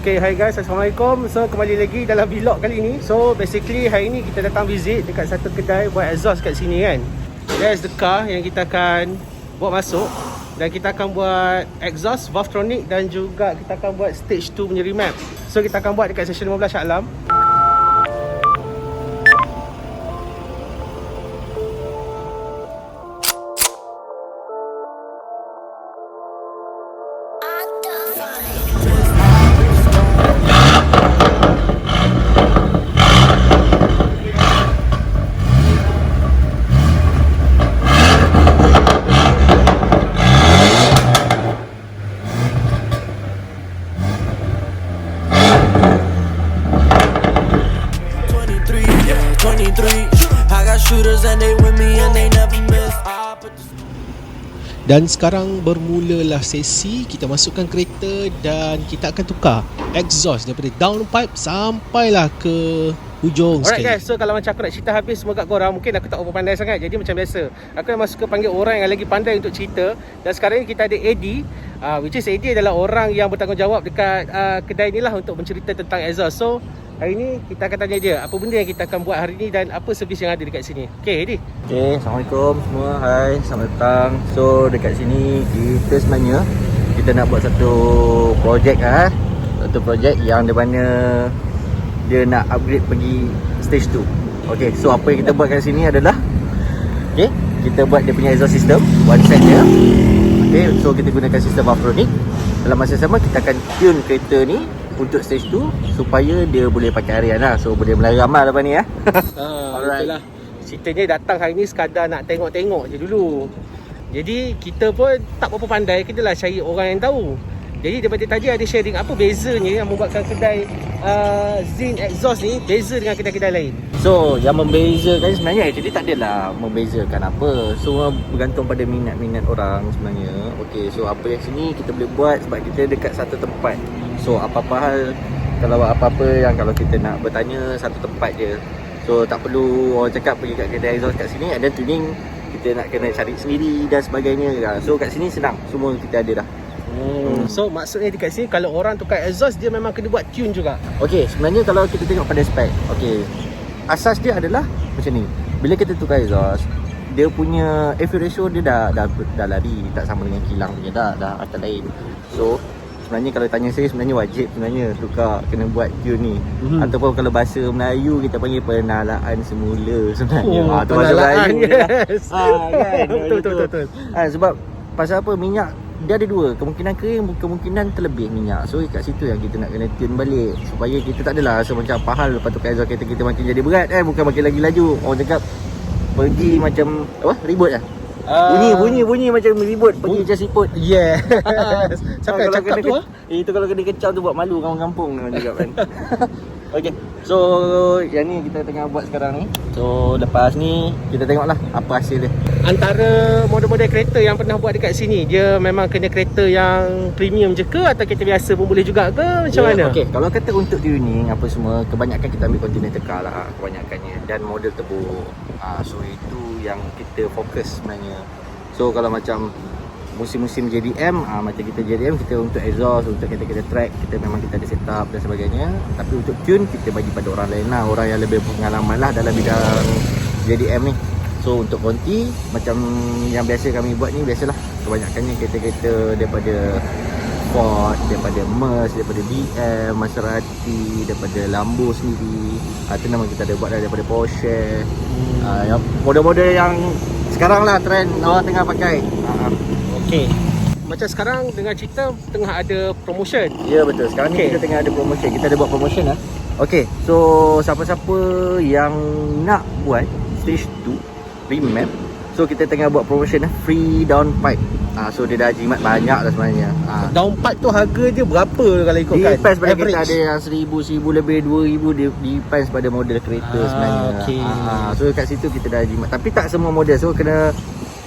Okay, hi guys, Assalamualaikum. So, kembali lagi dalam vlog kali ni. So, basically hari ni kita datang visit dekat satu kedai buat exhaust kat sini kan. There's the car yang kita akan buat masuk. Dan kita akan buat exhaust, Valvetronic dan juga kita akan buat stage 2 punya remap. So, kita akan buat dekat session 15 Shah Alam. Dan sekarang bermulalah sesi. Kita masukkan kereta dan kita akan tukar exhaust daripada downpipe sampailah ke hujung. Alright sekali. guys, so kalau macam aku nak cerita habis semua kat korang, mungkin aku tak berapa pandai sangat. Jadi macam biasa, aku memang suka panggil orang yang lagi pandai untuk cerita. Dan sekarang ni kita ada Eddie, which is Eddie adalah orang yang bertanggungjawab dekat kedai ni lah untuk mencerita tentang exhaust. So hari ni kita akan tanya dia apa benda yang kita akan buat hari ni dan apa servis yang ada dekat sini. Okay Eddie. Okay, Assalamualaikum semua. Hai, selamat datang. So dekat sini kita sebenarnya kita nak buat satu projek satu projek yang di mana dia nak upgrade pergi stage 2. Okay, so apa yang kita buat kat sini adalah kita buat dia punya exhaust system, one set dia. Okay, so kita gunakan sistem Valvetronic. Dalam masa sama kita akan tune kereta ni untuk stage 2 supaya dia boleh pakai harian lah. So boleh melaram lah lepas ni Alright. Itulah. Ceritanya datang hari ni sekadar nak tengok-tengok je dulu. Jadi kita pun tak berapa pandai, kita lah cari orang yang tahu. Jadi daripada tadi ada sharing apa bezanya yang membuatkan kedai Zin Exhaust ni beza dengan kedai-kedai lain. So yang membezakan sebenarnya actually tak adalah membezakan apa. Semua bergantung pada minat-minat orang sebenarnya. Okay, so apa yang sini kita boleh buat sebab kita dekat satu tempat. So apa-apa hal, kalau apa-apa yang kalau kita nak bertanya satu tempat je. So tak perlu orang cakap pergi kat kedai exhaust kat sini ada tuning, kita nak kena cari sendiri dan sebagainya. So kat sini senang, semua kita ada dah. So maksudnya dekat sini kalau orang tukar exhaust dia memang kena buat tune juga. Okay, sebenarnya kalau kita tengok pada spek, okay, asas dia adalah macam ni. Bila kita tukar exhaust, dia punya air ratio dia dah lari, tak sama dengan kilang punya dah atas lain. So sebenarnya kalau tanya saya, sebenarnya wajib sebenarnya tukar, kena buat tune ni. Ataupun kalau bahasa Melayu kita panggil penalaan semula sebenarnya. Tu bahasa Melayu. Yes. Kan? Betul. Sebab pasal apa, minyak dia ada dua, kemungkinan kering, kemungkinan terlebih minyak. So kat situ yang kita nak kena tune balik supaya kita tak adalah rasa macam apa hal lepas tukar exhaust kereta kita makin jadi berat bukan makin lagi laju. Orang cakap pergi macam apa, ribut lah. Bunyi macam ribut, pergi macam siput. Yes. Sampai Kalau cakap tu itu kalau kena kecam tu buat malu kawan kampung orang cakap kan. Okay, so yang ni kita tengah buat sekarang ni. So lepas ni kita tengoklah apa hasil dia. antara model-model kereta yang pernah buat dekat sini, dia memang kena kereta yang premium je ke atau kereta biasa pun boleh juga ke? Macam mana? Okay, kalau kata untuk tuning apa semua, kebanyakan kita ambil Continental car lah kebanyakannya, dan model turbo. So itu yang kita fokus sebenarnya. So kalau macam musim-musim JDM, macam kita JDM, kita untuk exhaust, untuk kereta-kereta track, kita memang kita ada setup dan sebagainya. Tapi untuk tune, kita bagi pada orang lain lah, orang yang lebih pengalaman lah dalam bidang JDM ni. So untuk Conti, macam yang biasa kami buat ni, biasalah kebanyakannya kereta-kereta daripada Ford, daripada Merc, daripada BM, Maserati, daripada Lambo sendiri. Itu memang kita ada buat lah, daripada Porsche. Yang model-model yang sekarang lah trend orang tengah pakai. Okay. Macam sekarang dengan cerita tengah ada promotion. Ya betul, sekarang ni kita tengah ada promotion. Kita ada buat promotion lah. Okay, so siapa-siapa yang nak buat stage 2 remap, so kita tengah buat promotion lah, free downpipe. So dia dah jimat banyak lah sebenarnya. Downpipe tu harga dia berapa kalau ikutkan? Depends pada kereta, ada yang 1000 lebih, 2000, depends pada model kereta sebenarnya. Okay. So kat situ kita dah jimat. Tapi tak semua model, so kena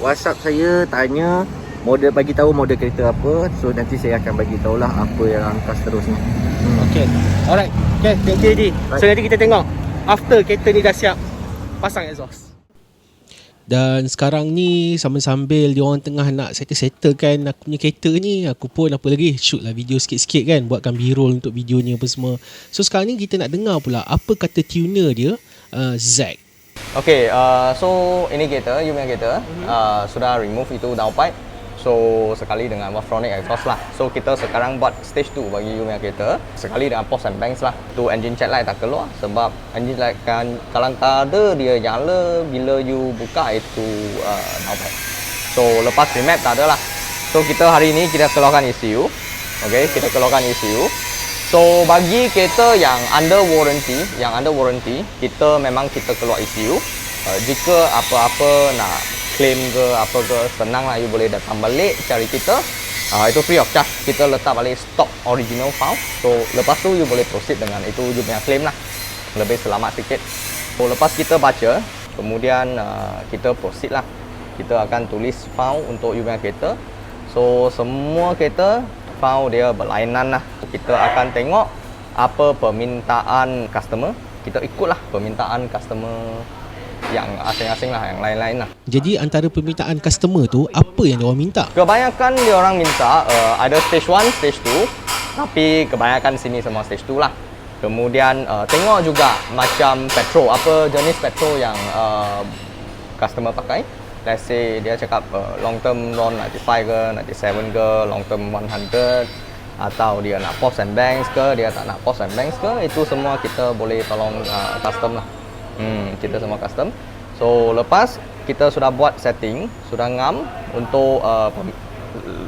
WhatsApp saya, tanya model, bagi tahu model kereta apa. So nanti saya akan bagi tahulah apa yang angka seterusnya. Okay. Alright. Okay, thank you Eddie. So nanti kita tengok after kereta ni dah siap pasang exhaust. Dan sekarang ni sambil-sambil dia orang tengah nak settle kan aku punya kereta ni, aku pun apa lagi shoot lah video sikit-sikit kan, buatkan B-roll untuk videonya apa semua. So sekarang ni kita nak dengar pula apa kata tuner dia, Zack. Okay, so ini kereta, you punya kereta sudah remove itu downpipe. So sekali dengan Wavtronic exhaust lah. So kita sekarang buat stage 2 bagi you punya kereta. Sekali dengan post and banks lah. Tu engine check light tak keluar sebab engine light kan kalau tak ada dia nyala bila you buka itu downpipe. So lepas remap tak ada lah. So kita hari ini kita keluarkan ECU. Okay, kita keluarkan ECU. So bagi kereta yang under warranty, kita memang kita keluar ECU. Jika apa-apa nak claim ke apa ke, senang lah, you boleh datang balik cari kita. Itu free of charge. Kita letak balik stock original file. So lepas tu you boleh proceed dengan itu you punya claim lah. Lebih selamat sikit. So lepas kita baca, kemudian kita proceed lah. Kita akan tulis file untuk you punya kereta. So semua kereta file dia berlainan lah. Kita akan tengok apa permintaan customer. Kita ikutlah permintaan customer yang asing-asing lah, yang lain-lain lah. Jadi antara permintaan customer tu apa yang dia orang minta? Kebanyakan dia orang minta ada stage 1, stage 2, tapi kebanyakan sini semua stage 2 lah. Kemudian tengok juga macam petrol, apa jenis petrol yang customer pakai. Let's say dia cakap long term loan 95 ke, 97 ke, long term 100, atau dia nak post and banks ke, dia tak nak post and banks ke, itu semua kita boleh tolong custom lah. Kita semua custom. So lepas kita sudah buat setting, sudah ngam untuk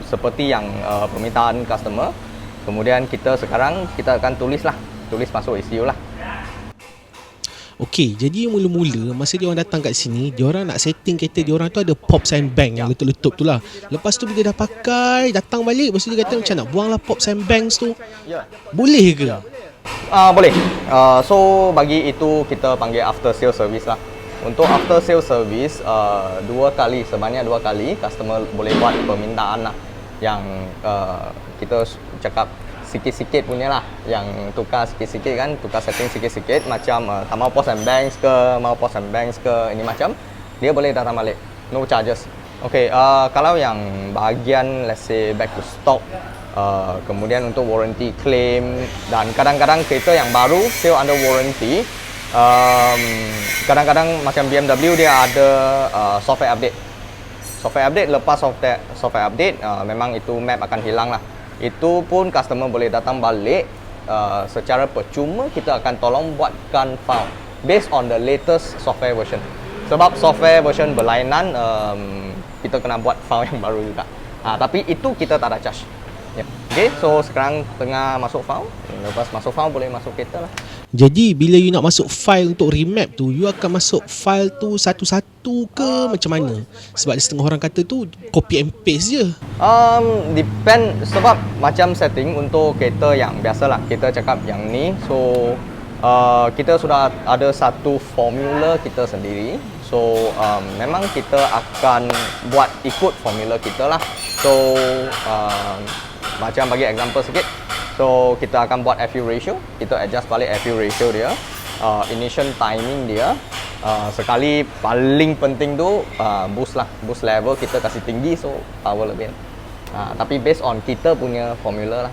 seperti yang permintaan customer. Kemudian kita sekarang kita akan tulis masuk ECU lah. Okey, jadi mula-mula masa dia orang datang kat sini, dia orang nak setting kereta dia orang tu ada pops and bank yang letup-letup tu lah. Lepas tu bila dah pakai, datang balik, lepas tu dia kata macam nak buang lah pops and banks tu. Boleh ke? Boleh. So bagi itu kita panggil after sale service lah. Untuk after sale service sebanyak 2 kali customer boleh buat permintaan lah. Yang kita cakap sikit-sikit punya lah, yang tukar sikit-sikit kan, tukar setting sikit-sikit macam tak mau post and banks ke, ini macam dia boleh datang balik, no charges. Okay, kalau yang bahagian let's say back to stock, kemudian untuk warranty claim, dan kadang-kadang kereta yang baru still under warranty, kadang-kadang macam BMW dia ada software update. Lepas software update, memang itu map akan hilang lah. Itu pun customer boleh datang balik secara percuma. Kita akan tolong buatkan file based on the latest software version. Sebab software version berlainan, kita kena buat file yang baru juga. Tapi itu kita tak ada charge. Okay, so sekarang tengah masuk file. Lepas masuk file boleh masuk kereta lah. Jadi bila you nak masuk file untuk remap tu, you akan masuk file tu satu-satu ke macam mana? Sebab setengah orang kata tu copy and paste je. Depend, sebab macam setting untuk kereta yang biasalah, kita cakap yang ni. So kita sudah ada satu formula kita sendiri. So memang kita akan buat ikut formula kita lah. So macam bagi example sikit. So kita akan buat FU ratio, kita adjust balik FU ratio dia, ignition timing dia. Sekali paling penting tu boost level kita kasih tinggi, so power lebih. Tapi based on kita punya formula lah.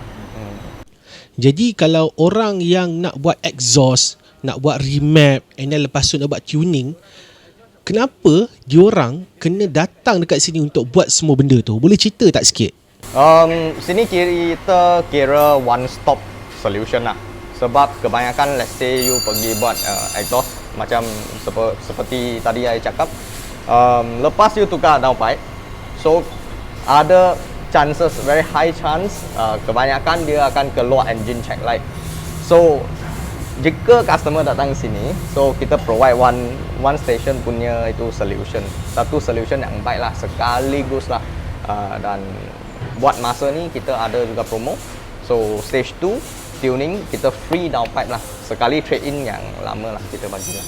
Jadi kalau orang yang nak buat exhaust, nak buat remap, and then lepas tu nak buat tuning, kenapa diorang kena datang dekat sini untuk buat semua benda tu? Boleh cerita tak sikit? Sini kita kira one stop solution lah. Sebab kebanyakan let's say you pergi buat exhaust macam seperti tadi saya cakap, lepas you tukar downpipe, so ada chances, very high chance, kebanyakan dia akan keluar engine check light. So jika customer datang sini, so kita provide one station punya itu solution, satu solution yang baik lah, sekaligus lah. Dan buat masa ni kita ada juga promo. So stage 2 tuning kita free downpipe lah, sekali trade in yang lama lah kita bagi lah.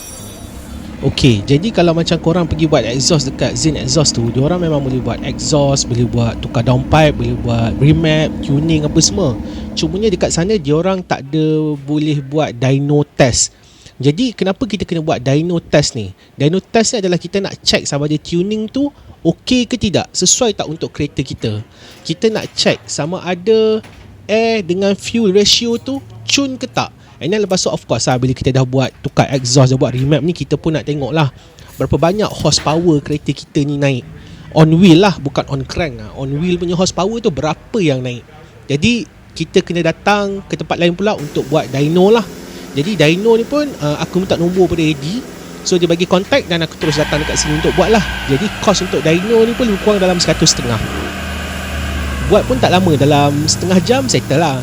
Okey, jadi kalau macam korang pergi buat exhaust dekat Zen Exhaust tu, diorang memang boleh buat exhaust, boleh buat tukar downpipe, boleh buat remap, tuning apa semua. Cumanya dekat sana diorang tak ada boleh buat dyno test. Jadi kenapa kita kena buat dyno test ni? Dyno test ni adalah kita nak check sama ada tuning tu okey ke tidak, sesuai tak untuk kereta kita. Kita nak check sama ada air dengan fuel ratio tu cun ke tak. And then lepas tu of course bila kita dah buat tukar exhaust, dah buat remap ni, kita pun nak tengok lah berapa banyak horsepower kereta kita ni naik. On wheel lah, bukan on crank lah. On wheel punya horsepower tu berapa yang naik. Jadi kita kena datang ke tempat lain pula untuk buat dyno lah. Jadi dyno ni pun aku minta nombor pada Eddie. So dia bagi kontak dan aku terus datang dekat sini untuk buat lah. Jadi kos untuk dyno ni pun lebih kurang dalam 100.5. Buat pun tak lama, dalam setengah jam settle lah.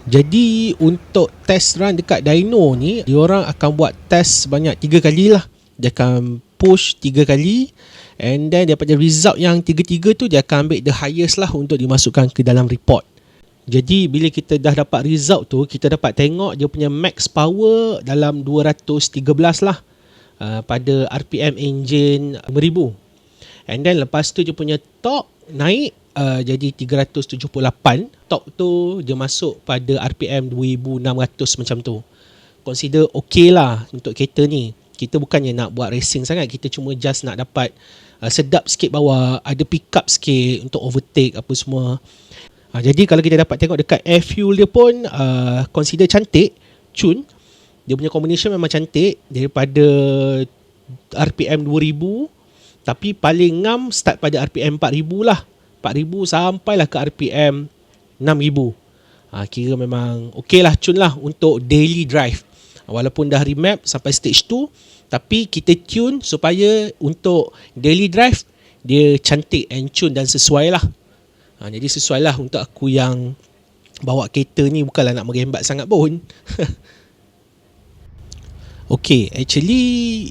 Jadi untuk test run dekat dyno ni, diorang akan buat test sebanyak 3 kali lah. Dia akan push 3 kali, and then daripada result yang 3-3 tu dia akan ambil the highest lah untuk dimasukkan ke dalam report. Jadi bila kita dah dapat result tu, kita dapat tengok dia punya max power dalam 213 lah pada RPM engine 5000. And then lepas tu dia punya torque naik jadi 378. Torque tu dia masuk pada RPM 2600 macam tu. Consider okey lah untuk kereta ni. Kita bukannya nak buat racing sangat, kita cuma just nak dapat sedap sikit bawa, ada pick up sikit untuk overtake apa semua. Jadi kalau kita dapat tengok dekat air fuel dia pun consider cantik, cun. Dia punya combination memang cantik daripada RPM 2000, tapi paling ngam start pada RPM 4000 lah. 4000 sampailah ke RPM 6000. Kira memang okey lah, cun lah untuk daily drive. Walaupun dah remap sampai stage 2, tapi kita tune supaya untuk daily drive dia cantik and cun dan sesuai lah. Jadi sesuai lah untuk aku yang bawa kereta ni, bukanlah nak merembat sangat pun. Okay, actually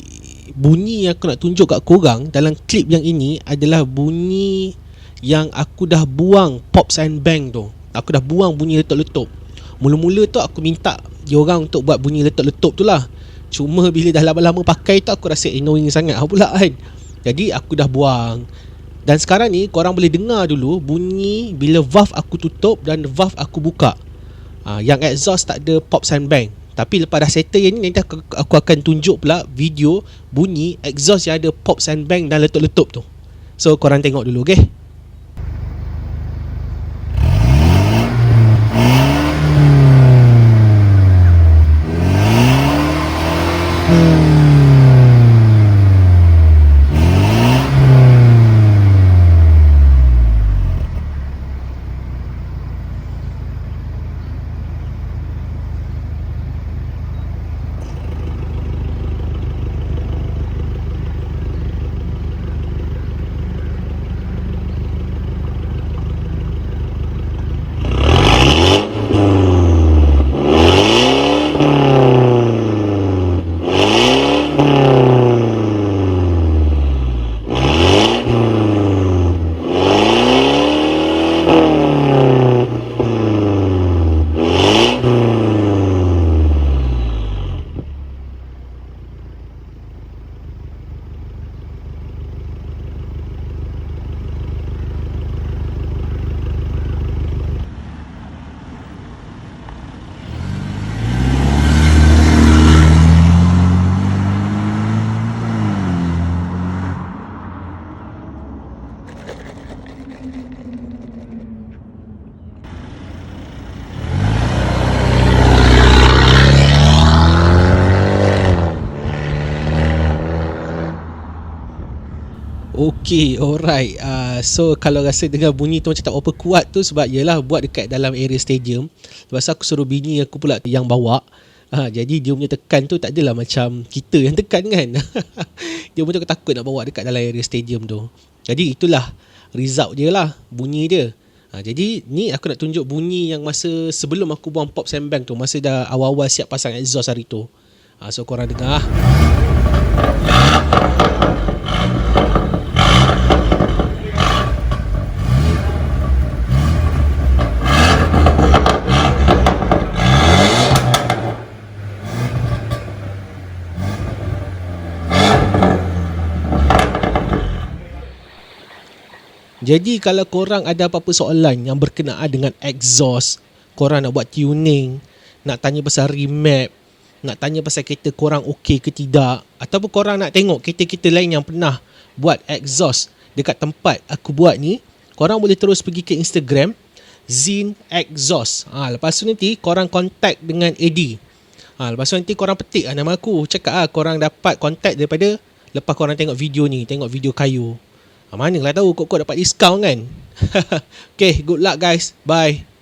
bunyi yang aku nak tunjuk kat korang dalam klip yang ini adalah bunyi yang aku dah buang pops and bang tu. Aku dah buang bunyi letup-letup. Mula-mula tu aku minta diorang untuk buat bunyi letup-letup tu lah. Cuma bila dah lama-lama pakai tu aku rasa annoying sangat pula kan. Jadi aku dah buang. Dan sekarang ni korang boleh dengar dulu bunyi bila valve aku tutup dan valve aku buka. Yang exhaust tak ada pops and bang. Tapi lepas dah settle yang ni, nanti aku akan tunjuk pula video bunyi exhaust yang ada pops and bang dan letup-letup tu. So korang tengok dulu, okay? Okay, alright. So kalau rasa dengar bunyi tu macam tak apa kuat tu, sebab yelah buat dekat dalam area stadium. Lepas aku suruh bini aku pula yang bawa. Jadi dia punya tekan tu tak adalah macam kita yang tekan kan. Dia pun takut nak bawa dekat dalam area stadium tu. Jadi itulah result dia lah, bunyi dia. Jadi ni aku nak tunjuk bunyi yang masa sebelum aku buang pop sembang tu, masa dah awal-awal siap pasang exhaust hari tu. So korang dengar. Jadi kalau korang ada apa-apa soalan yang berkenaan dengan exhaust, korang nak buat tuning, nak tanya pasal remap, nak tanya pasal kereta korang okey ke tidak, ataupun korang nak tengok kereta-kereta lain yang pernah buat exhaust dekat tempat aku buat ni, korang boleh terus pergi ke Instagram Zin Exhaust. Lepas tu nanti korang contact dengan Eddie. Lepas tu nanti korang petik nama aku, cakap korang dapat contact daripada lepas korang tengok video ni, tengok video kayu. Mana lah tahu kok dapat diskaun kan. Okay, good luck guys. Bye.